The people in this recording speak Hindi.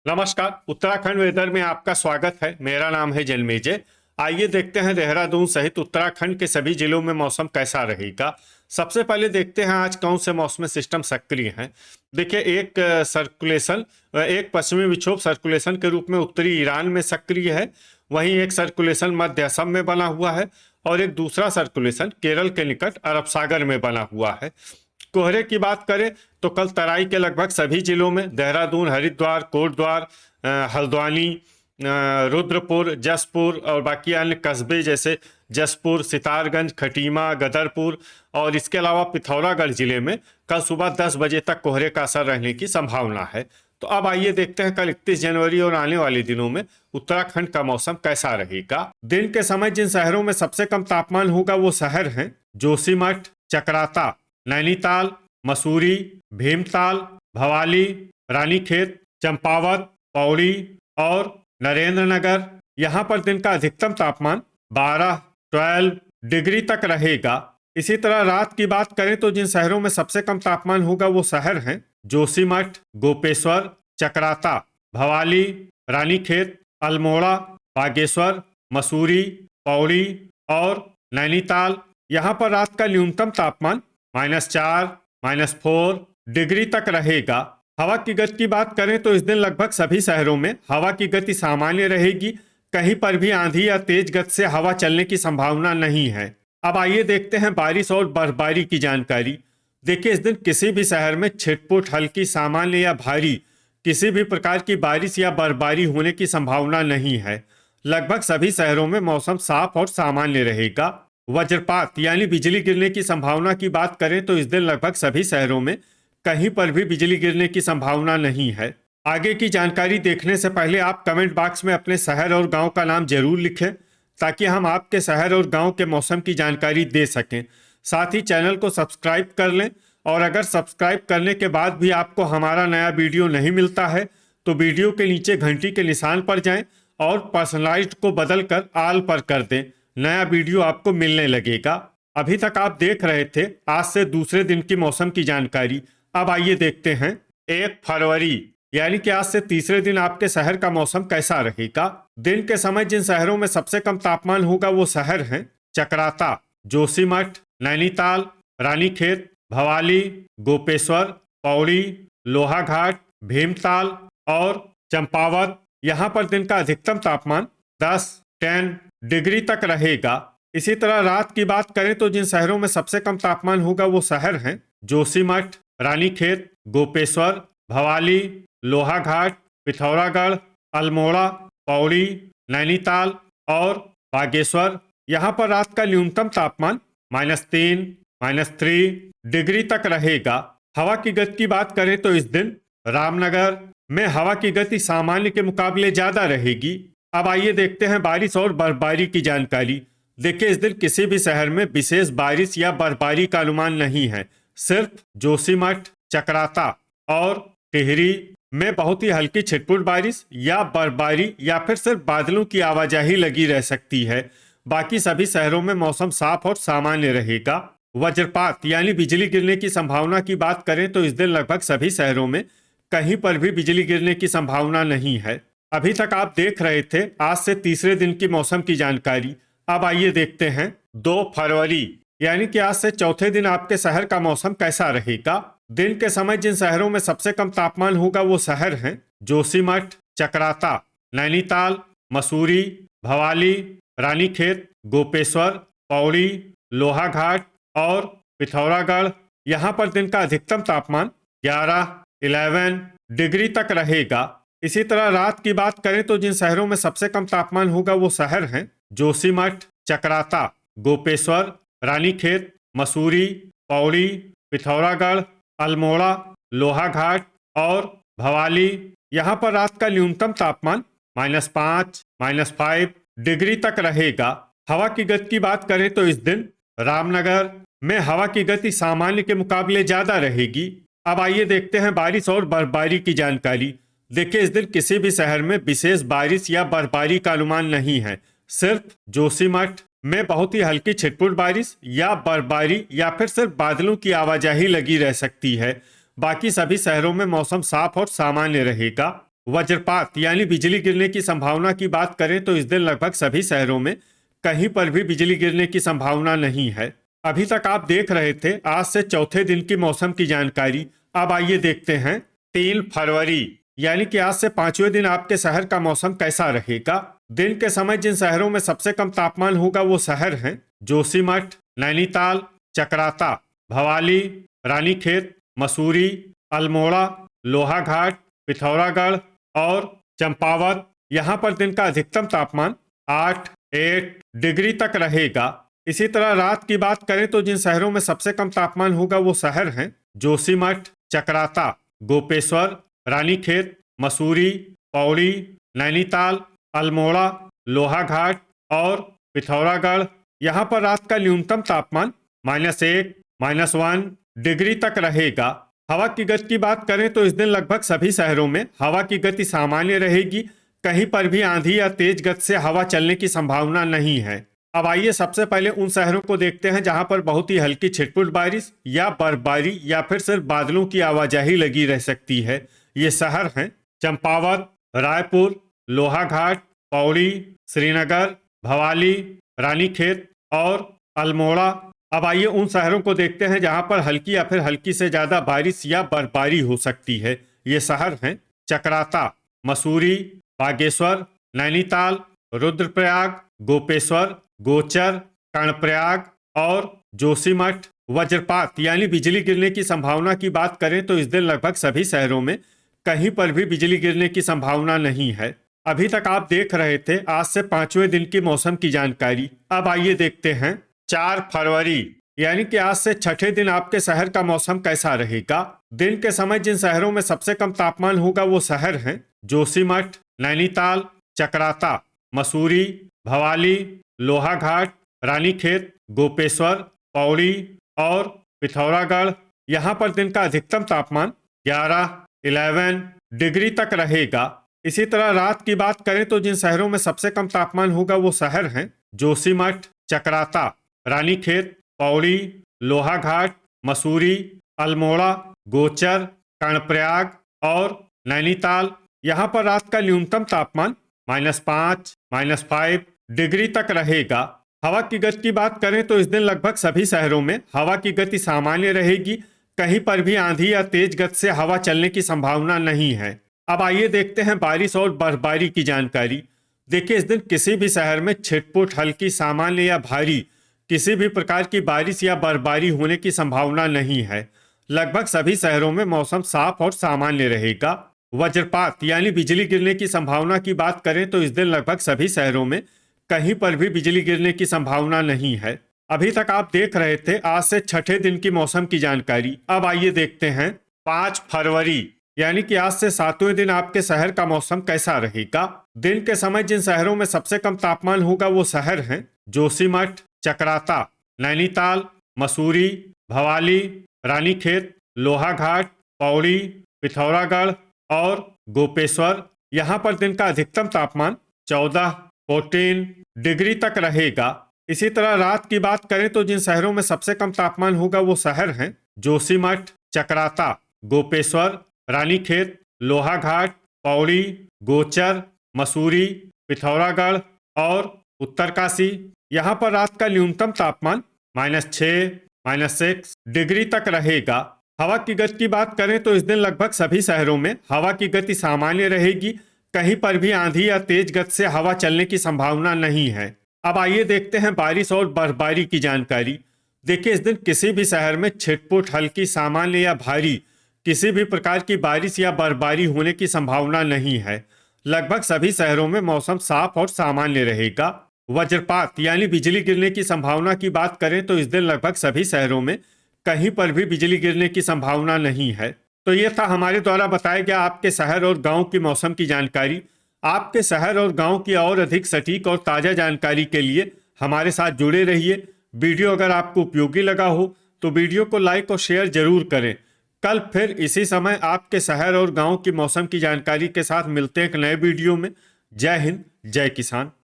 नमस्कार। उत्तराखंड वेदर में आपका स्वागत है। मेरा नाम है जन्मेजय। आइए देखते हैं देहरादून सहित उत्तराखंड के सभी जिलों में मौसम कैसा रहेगा। सबसे पहले देखते हैं आज कौन से मौसमी सिस्टम सक्रिय हैं। देखिए, एक पश्चिमी विक्षोभ सर्कुलेशन के रूप में उत्तरी ईरान में सक्रिय है। वहीं एक सर्कुलेशन मध्य असम में बना हुआ है और एक दूसरा सर्कुलेशन केरल के निकट अरब सागर में बना हुआ है। कोहरे की बात करें तो कल तराई के लगभग सभी जिलों में, देहरादून, हरिद्वार, कोटद्वार, हल्द्वानी, रुद्रपुर, जसपुर और बाकी अन्य कस्बे जैसे जसपुर, सितारगंज, खटीमा, गदरपुर और इसके अलावा पिथौरागढ़ जिले में कल सुबह 10 बजे तक कोहरे का असर रहने की संभावना है। तो अब आइए देखते हैं कल 31 जनवरी और आने वाले दिनों में उत्तराखंड का मौसम कैसा रहेगा। दिन के समय जिन शहरों में सबसे कम तापमान होगा वो शहर हैं जोशीमठ, चकराता, नैनीताल, मसूरी, भीमताल, भवाली, रानीखेत, चंपावत, पौड़ी और नरेंद्रनगर। यहाँ पर दिन का अधिकतम तापमान 12 डिग्री तक रहेगा। इसी तरह रात की बात करें तो जिन शहरों में सबसे कम तापमान होगा वो शहर हैं जोशीमठ, गोपेश्वर, चकराता, भवाली, रानीखेत, अल्मोड़ा, बागेश्वर, मसूरी, पौड़ी और नैनीताल। यहाँ पर रात का न्यूनतम तापमान -4, -4 डिग्री तक रहेगा। हवा की गति की बात करें तो इस दिन लगभग सभी शहरों में हवा की गति सामान्य रहेगी। कहीं पर भी आंधी या तेज गति से हवा चलने की संभावना नहीं है। अब आइए देखते हैं बारिश और बर्फबारी की जानकारी। देखिए, इस दिन किसी भी शहर में छिटपुट, हल्की, सामान्य या भारी किसी भी प्रकार की बारिश या बर्फबारी होने की संभावना नहीं है। लगभग सभी शहरों में मौसम साफ और सामान्य रहेगा। वज्रपात यानी बिजली गिरने की संभावना की बात करें तो इस दिन लगभग सभी शहरों में कहीं पर भी बिजली गिरने की संभावना नहीं है। आगे की जानकारी देखने से पहले आप कमेंट बॉक्स में अपने शहर और गांव का नाम जरूर लिखें ताकि हम आपके शहर और गांव के मौसम की जानकारी दे सकें। साथ ही चैनल को सब्सक्राइब कर लें और अगर सब्सक्राइब करने के बाद भी आपको हमारा नया वीडियो नहीं मिलता है तो वीडियो के नीचे घंटी के निशान पर जाएं और पर्सनलाइज्ड को बदलकर ऑल पर कर दें। नया वीडियो आपको मिलने लगेगा। अभी तक आप देख रहे थे आज से दूसरे दिन की मौसम की जानकारी। अब आइए देखते हैं 1 फरवरी यानी कि आज से तीसरे दिन आपके शहर का मौसम कैसा रहेगा। दिन के समय जिन शहरों में सबसे कम तापमान होगा वो शहर हैं चकराता, जोशीमठ, नैनीताल, रानीखेत, भवाली, गोपेश्वर, पौड़ी, लोहाघाट, भीमताल और चंपावत। यहाँ पर दिन का अधिकतम तापमान 10 डिग्री तक रहेगा। इसी तरह रात की बात करें तो जिन शहरों में सबसे कम तापमान होगा वो शहर हैं जोशीमठ, रानीखेत, गोपेश्वर, भवाली, लोहाघाट, पिथौरागढ़, अल्मोड़ा, पौड़ी, नैनीताल और बागेश्वर। यहाँ पर रात का न्यूनतम तापमान -3, -3 डिग्री तक रहेगा। हवा की गति की बात करें तो इस दिन रामनगर में हवा की गति सामान्य के मुकाबले ज्यादा रहेगी। अब आइए देखते हैं बारिश और बर्फबारी की जानकारी। देखिए, इस दिन किसी भी शहर में विशेष बारिश या बर्फबारी का अनुमान नहीं है। सिर्फ जोशीमठ, चकराता और टिहरी में बहुत ही हल्की छिटपुट बारिश या बर्फबारी या फिर सिर्फ बादलों की आवाजाही लगी रह सकती है। बाकी सभी शहरों में मौसम साफ और सामान्य रहेगा। वज्रपात यानी बिजली गिरने की संभावना की बात करें तो इस दिन लगभग सभी शहरों में कहीं पर भी बिजली गिरने की संभावना नहीं है। अभी तक आप देख रहे थे आज से तीसरे दिन की मौसम की जानकारी। अब आइए देखते हैं 2 फरवरी यानी कि आज से चौथे दिन आपके शहर का मौसम कैसा रहेगा। दिन के समय जिन शहरों में सबसे कम तापमान होगा वो शहर हैं जोशीमठ, चकराता, नैनीताल, मसूरी, भवाली, रानीखेत, गोपेश्वर, पौड़ी, लोहाघाट और पिथौरागढ़। यहाँ पर दिन का अधिकतम तापमान 11 डिग्री तक रहेगा। इसी तरह रात की बात करें तो जिन शहरों में सबसे कम तापमान होगा वो शहर हैं जोशीमठ, चकराता, गोपेश्वर, रानीखेत, मसूरी, पौड़ी, पिथौरागढ़, अल्मोड़ा, लोहाघाट और भवाली। यहाँ पर रात का न्यूनतम तापमान -5, -5 डिग्री तक रहेगा। हवा की गति की बात करें तो इस दिन रामनगर में हवा की गति सामान्य के मुकाबले ज्यादा रहेगी। अब आइए देखते हैं बारिश और बर्फबारी की जानकारी। देखिए, इस दिन किसी भी शहर में विशेष बारिश या बर्फबारी का अनुमान नहीं है। सिर्फ जोशीमठ में बहुत ही हल्की छिटपुट बारिश या बर्फबारी या फिर सिर्फ बादलों की आवाजाही लगी रह सकती है। बाकी सभी शहरों में मौसम साफ और सामान्य रहेगा। वज्रपात यानी बिजली गिरने की संभावना की बात करें तो इस दिन लगभग सभी शहरों में कहीं पर भी बिजली गिरने की संभावना नहीं है। अभी तक आप देख रहे थे आज से चौथे दिन की मौसम की जानकारी। अब आइए देखते हैं 3 फरवरी यानी कि आज से 5वें दिन आपके शहर का मौसम कैसा रहेगा। दिन के समय जिन शहरों में सबसे कम तापमान होगा वो शहर हैं जोशीमठ, नैनीताल, चकराता, भवाली, रानीखेत, मसूरी, अल्मोड़ा, लोहाघाट, पिथौरागढ़ और चंपावत। यहाँ पर दिन का अधिकतम तापमान 8 डिग्री तक रहेगा। इसी तरह रात की बात करें तो जिन शहरों में सबसे कम तापमान होगा वो शहर हैं जोशीमठ, चकराता, गोपेश्वर, रानीखेत, मसूरी, पौड़ी, नैनीताल, अल्मोड़ा, लोहाघाट और पिथौरागढ़। यहाँ पर रात का न्यूनतम तापमान -1, -1 डिग्री तक रहेगा। हवा की गति की बात करें तो इस दिन लगभग सभी शहरों में हवा की गति सामान्य रहेगी। कहीं पर भी आंधी या तेज गति से हवा चलने की संभावना नहीं है। अब आइए सबसे पहले उन शहरों को देखते हैं जहां पर बहुत ही हल्की छिटपुट बारिश या बर्फबारी या फिर सिर्फ बादलों की आवाजाही लगी रह सकती है। ये शहर हैं चंपावत, रायपुर, लोहाघाट, पौड़ी, श्रीनगर, भवाली, रानीखेत और अल्मोड़ा। अब आइए उन शहरों को देखते हैं जहां पर हल्की या फिर हल्की से ज्यादा बारिश या बर्फबारी हो सकती है। ये शहर हैं चकराता, मसूरी, बागेश्वर, नैनीताल, रुद्रप्रयाग, गोपेश्वर, गोचर, कर्णप्रयाग और जोशीमठ। वज्रपात यानी बिजली गिरने की संभावना की बात करें तो इस दिन लगभग सभी शहरों में कहीं पर भी बिजली गिरने की संभावना नहीं है। अभी तक आप देख रहे थे आज से 5वें दिन की मौसम की जानकारी। अब आइए देखते हैं 4 फरवरी यानी कि आज से छठे दिन आपके शहर का मौसम कैसा रहेगा। दिन के समय जिन शहरों में सबसे कम तापमान होगा वो शहर हैं जोशीमठ, नैनीताल, चकराता, मसूरी, भवाली, लोहाघाट, रानीखेत, गोपेश्वर, पौड़ी और पिथौरागढ़। यहाँ पर दिन का अधिकतम तापमान 11 डिग्री तक रहेगा। इसी तरह रात की बात करें तो जिन शहरों में सबसे कम तापमान होगा वो शहर हैं जोशीमठ, चकराता, रानीखेत, पौड़ी, लोहाघाट, मसूरी, अल्मोड़ा, गोचर, कर्णप्रयाग और नैनीताल। यहाँ पर रात का न्यूनतम तापमान -5, -5 डिग्री तक रहेगा। हवा की गति की बात करें तो इस दिन लगभग सभी शहरों में हवा की गति सामान्य रहेगी। कहीं पर भी आंधी या तेज गति से हवा चलने की संभावना नहीं है। अब आइए देखते हैं बारिश और बर्फबारी की जानकारी। देखिए इस दिन किसी भी शहर में छिटपुट, हल्की, सामान्य या भारी किसी भी प्रकार की बारिश या बर्फबारी होने की संभावना नहीं है। लगभग सभी शहरों में मौसम साफ और सामान्य रहेगा। वज्रपात यानी बिजली गिरने की संभावना की बात करें तो इस दिन लगभग सभी शहरों में कहीं पर भी बिजली गिरने की संभावना नहीं है। अभी तक आप देख रहे थे आज से छठे दिन की मौसम की जानकारी। अब आइए देखते हैं 5 फरवरी यानी कि आज से 7वें दिन आपके शहर का मौसम कैसा रहेगा। दिन के समय जिन शहरों में सबसे कम तापमान होगा वो शहर हैं जोशीमठ, चकराता, नैनीताल, मसूरी, भवाली, रानीखेत, लोहाघाट, पौड़ी, पिथौरागढ़ और गोपेश्वर। यहाँ पर दिन का अधिकतम तापमान 14 डिग्री तक रहेगा। इसी तरह रात की बात करें तो जिन शहरों में सबसे कम तापमान होगा वो शहर हैं जोशीमठ, चकराता, गोपेश्वर, रानीखेत, लोहाघाट, पौड़ी, गोचर, मसूरी, पिथौरागढ़ और उत्तरकाशी। यहाँ पर रात का न्यूनतम तापमान -6, -6 डिग्री तक रहेगा। हवा की गति की बात करें तो इस दिन लगभग सभी शहरों में हवा की गति सामान्य रहेगी। कहीं पर भी आंधी या तेज गति से हवा चलने की संभावना नहीं है। अब आइए देखते हैं बारिश और बर्फबारी की जानकारी। देखिए इस दिन किसी भी शहर में छिटपुट, हल्की, सामान्य या भारी किसी भी प्रकार की बारिश या बर्फबारी होने की संभावना नहीं है। लगभग सभी शहरों में मौसम साफ और सामान्य रहेगा। वज्रपात यानी बिजली गिरने की संभावना की बात करें तो इस दिन लगभग सभी शहरों में कहीं पर भी बिजली गिरने की संभावना नहीं है। तो ये था हमारे द्वारा बताया गया आपके शहर और गांव की मौसम की जानकारी। आपके शहर और गांव की और अधिक सटीक और ताज़ा जानकारी के लिए हमारे साथ जुड़े रहिए। वीडियो अगर आपको उपयोगी लगा हो तो वीडियो को लाइक और शेयर जरूर करें। कल फिर इसी समय आपके शहर और गांव की मौसम की जानकारी के साथ मिलते हैं एक नए वीडियो में। जय हिंद, जय किसान।